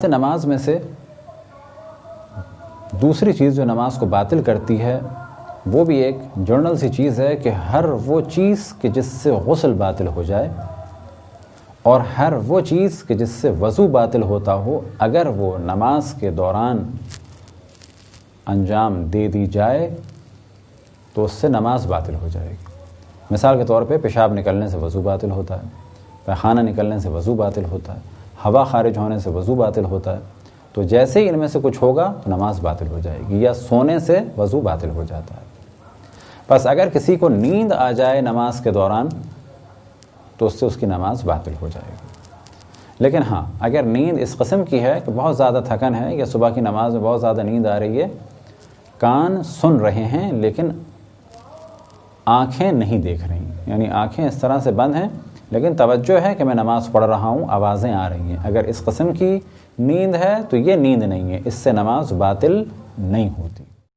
نماز میں سے دوسری چیز جو نماز کو باطل کرتی ہے وہ بھی ایک جرنل سی چیز ہے کہ ہر وہ چیز کہ جس سے غسل باطل ہو جائے اور ہر وہ چیز کہ جس سے وضو باطل ہوتا ہو، اگر وہ نماز کے دوران انجام دے دی جائے تو اس سے نماز باطل ہو جائے گی۔ مثال کے طور پہ پیشاب نکلنے سے وضو باطل ہوتا ہے، پیخانہ نکلنے سے وضو باطل ہوتا ہے، ہوا خارج ہونے سے وضو باطل ہوتا ہے، تو جیسے ہی ان میں سے کچھ ہوگا تو نماز باطل ہو جائے گی، یا سونے سے وضو باطل ہو جاتا ہے۔ بس اگر کسی کو نیند آ جائے نماز کے دوران تو اس سے اس کی نماز باطل ہو جائے گی۔ لیکن ہاں، اگر نیند اس قسم کی ہے کہ بہت زیادہ تھکن ہے یا صبح کی نماز میں بہت زیادہ نیند آ رہی ہے، کان سن رہے ہیں لیکن آنکھیں نہیں دیکھ رہی، یعنی آنکھیں اس طرح سے بند ہیں لیکن توجہ ہے کہ میں نماز پڑھ رہا ہوں، آوازیں آ رہی ہیں، اگر اس قسم کی نیند ہے تو یہ نیند نہیں ہے، اس سے نماز باطل نہیں ہوتی۔